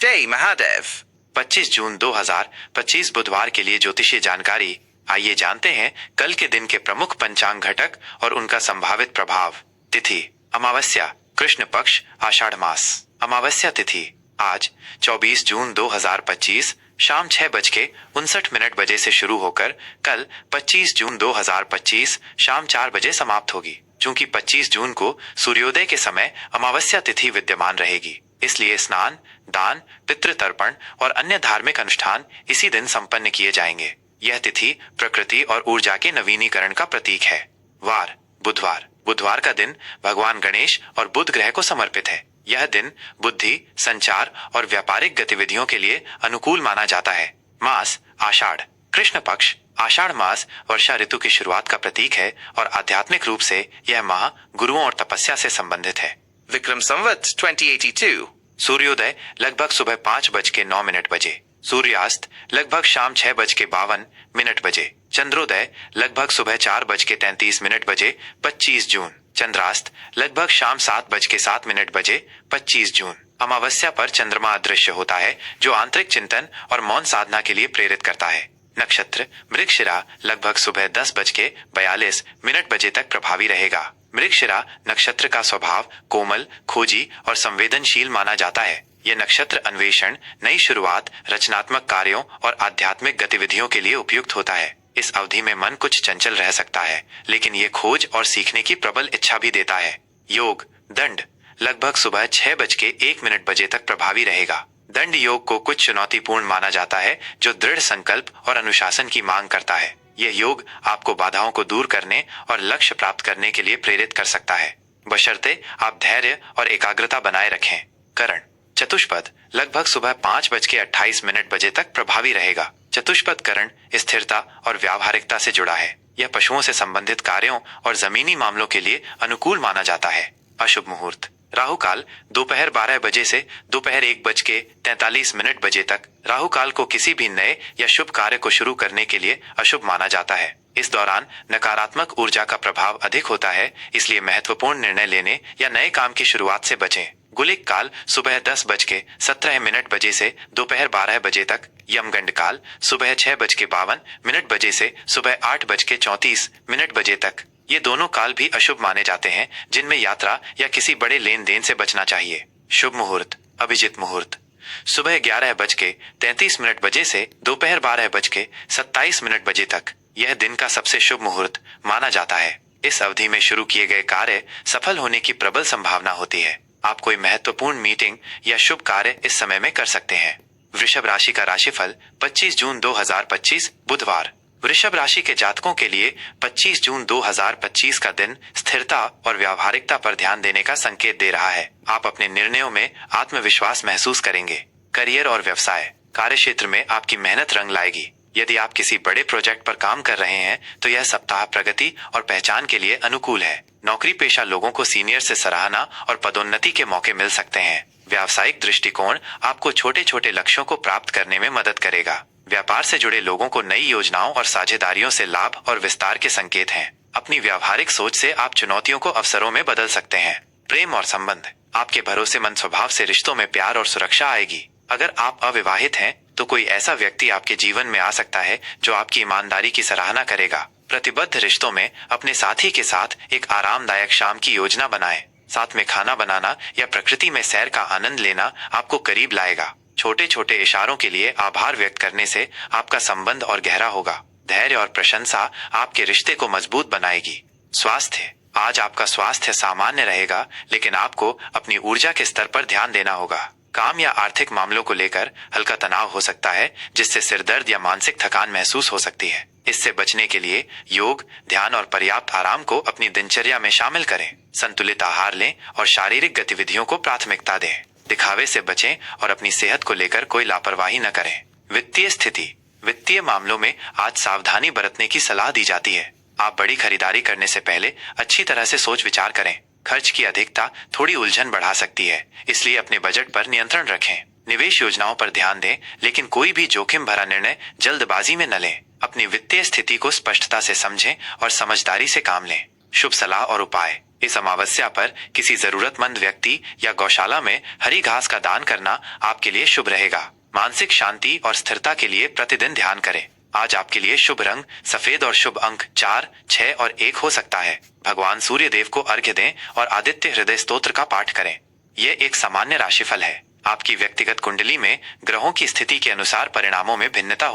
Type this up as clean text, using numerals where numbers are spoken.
जय महादेव। 25 जून 2025 बुधवार के लिए ज्योतिषीय जानकारी। आइए जानते हैं कल के दिन के प्रमुख पंचांग घटक और उनका संभावित प्रभाव। तिथि अमावस्या, कृष्ण पक्ष, आषाढ़ मास। अमावस्या तिथि आज 24 जून 2025 शाम 6:59 बजे से शुरू होकर कल 25 जून 2025 शाम 4 बजे समाप्त होगी। चूंकि 25 जून को सूर्योदय के समय अमावस्या तिथि विद्यमान रहेगी, इसलिए स्नान, दान, पितृतर्पण और अन्य धार्मिक अनुष्ठान इसी दिन संपन्न किए जाएंगे। यह तिथि प्रकृति और ऊर्जा के नवीनीकरण का प्रतीक है। वार बुधवार। बुधवार का दिन भगवान गणेश और बुध ग्रह को समर्पित है। यह दिन बुद्धि, संचार और व्यापारिक गतिविधियों के लिए अनुकूल माना जाता है। मास आषाढ़, कृष्ण पक्ष। आषाढ़ मास वर्षा ऋतु की शुरुआत का प्रतीक है और आध्यात्मिक रूप से यह माह गुरुओं और तपस्या से संबंधित है। विक्रम संवत 2082। सूर्योदय लगभग सुबह 5:09 बजे। सूर्यास्त लगभग शाम 6:52 बजे। चंद्रोदय लगभग सुबह 4:33 बजे 25 जून। चंद्रास्त लगभग शाम 7:07 बजे 25 जून। अमावस्या पर चंद्रमा अदृश्य होता है, जो आंतरिक चिंतन और मौन साधना के लिए प्रेरित करता है। नक्षत्र मृगशिरा लगभग सुबह 10:42 बजे तक प्रभावी रहेगा। मृगशिरा नक्षत्र का स्वभाव कोमल, खोजी और संवेदनशील माना जाता है। यह नक्षत्र अन्वेषण, नई शुरुआत, रचनात्मक कार्यों और आध्यात्मिक गतिविधियों के लिए उपयुक्त होता है। इस अवधि में मन कुछ चंचल रह सकता है, लेकिन ये खोज और सीखने की प्रबल इच्छा भी देता है। योग दंड लगभग सुबह 6:01 बजे तक प्रभावी रहेगा। दंड योग को कुछ चुनौतीपूर्ण माना जाता है, जो दृढ़ संकल्प और अनुशासन की मांग करता है। यह योग आपको बाधाओं को दूर करने और लक्ष्य प्राप्त करने के लिए प्रेरित कर सकता है, बशर्ते आप धैर्य और एकाग्रता बनाए रखें। करण चतुष्पद लगभग सुबह 5:28 बजे तक प्रभावी रहेगा। चतुष्पद करण स्थिरता और व्यावहारिकता से जुड़ा है। यह पशुओं से संबंधित कार्यों और जमीनी मामलों के लिए अनुकूल माना जाता है। अशुभ मुहूर्त राहु काल दोपहर 12 बजे से दोपहर 1:43 बजे तक। राहु काल को किसी भी नए या शुभ कार्य को शुरू करने के लिए अशुभ माना जाता है। इस दौरान नकारात्मक ऊर्जा का प्रभाव अधिक होता है, इसलिए महत्वपूर्ण निर्णय लेने या नए काम की शुरुआत से बचें। गुलिक काल सुबह 10:17 बजे से दोपहर 12 बजे तक। यमगंड काल सुबह 6:52 बजे से सुबह 8:34 बजे तक। ये दोनों काल भी अशुभ माने जाते हैं, जिनमें यात्रा या किसी बड़े लेन देन से बचना चाहिए। शुभ मुहूर्त अभिजित मुहूर्त सुबह 11:33 बजे से दोपहर 12:27 बजे तक। यह दिन का सबसे शुभ मुहूर्त माना जाता है। इस अवधि में शुरू किए गए कार्य सफल होने की प्रबल संभावना होती है। आप कोई महत्वपूर्ण मीटिंग या शुभ कार्य इस समय में कर सकते हैं। वृषभ राशि का राशिफल 25 जून 2025 बुधवार। वृषभ राशि के जातकों के लिए 25 जून 2025 का दिन स्थिरता और व्यावहारिकता पर ध्यान देने का संकेत दे रहा है। आप अपने निर्णयों में आत्मविश्वास महसूस करेंगे। करियर और व्यवसाय कार्य क्षेत्र में आपकी मेहनत रंग लाएगी। यदि आप किसी बड़े प्रोजेक्ट पर काम कर रहे हैं तो यह सप्ताह प्रगति और पहचान के लिए अनुकूल है। नौकरी पेशा लोगों को सीनियर से सराहना और पदोन्नति के मौके मिल सकते हैं। व्यावसायिक दृष्टिकोण आपको छोटे छोटे लक्ष्यों को प्राप्त करने में मदद करेगा। व्यापार से जुड़े लोगों को नई योजनाओं और साझेदारियों से लाभ और विस्तार के संकेत हैं। अपनी व्यावहारिक सोच से आप चुनौतियों को अवसरों में बदल सकते हैं। प्रेम और संबंध आपके भरोसेमंद स्वभाव से रिश्तों में प्यार और सुरक्षा आएगी। अगर आप अविवाहित हैं तो कोई ऐसा व्यक्ति आपके जीवन में आ सकता है जो आपकी ईमानदारी की सराहना करेगा। प्रतिबद्ध रिश्तों में अपने साथी के साथ एक आरामदायक शाम की योजना बनाएं। साथ में खाना बनाना या प्रकृति में सैर का आनंद लेना आपको करीब लाएगा। छोटे छोटे इशारों के लिए आभार व्यक्त करने से आपका संबंध और गहरा होगा। धैर्य और प्रशंसा आपके रिश्ते को मजबूत बनाएगी। स्वास्थ्य आज आपका स्वास्थ्य सामान्य रहेगा, लेकिन आपको अपनी ऊर्जा के स्तर पर ध्यान देना होगा। काम या आर्थिक मामलों को लेकर हल्का तनाव हो सकता है, जिससे सिरदर्द या मानसिक थकान महसूस हो सकती है। इससे बचने के लिए योग, ध्यान और पर्याप्त आराम को अपनी दिनचर्या में शामिल करें। संतुलित आहार लें और शारीरिक गतिविधियों को प्राथमिकता दें। दिखावे से बचें और अपनी सेहत को लेकर कोई लापरवाही न करें। वित्तीय स्थिति वित्तीय मामलों में आज सावधानी बरतने की सलाह दी जाती है। आप बड़ी खरीदारी करने से पहले अच्छी तरह से सोच विचार करें। खर्च की अधिकता थोड़ी उलझन बढ़ा सकती है, इसलिए अपने बजट पर नियंत्रण रखें। निवेश योजनाओं पर ध्यान दें, लेकिन कोई भी जोखिम भरा निर्णय जल्दबाजी में न लें। अपनी वित्तीय स्थिति को स्पष्टता से समझें और समझदारी से काम लें। शुभ सलाह और उपाय। इस अमावस्या पर किसी जरूरतमंद व्यक्ति या गौशाला में हरी घास का दान करना आपके लिए शुभ रहेगा। मानसिक शांति और स्थिरता के लिए प्रतिदिन ध्यान करें। आज आपके लिए शुभ रंग सफेद और शुभ अंक 4, 6 और 1 हो सकता है। भगवान सूर्य देव को अर्घ्य दें और आदित्य हृदय स्तोत्र का पाठ करें। यह एक सामान्य राशिफल है। आपकी व्यक्तिगत कुंडली में ग्रहों की स्थिति के अनुसार परिणामों में भिन्नता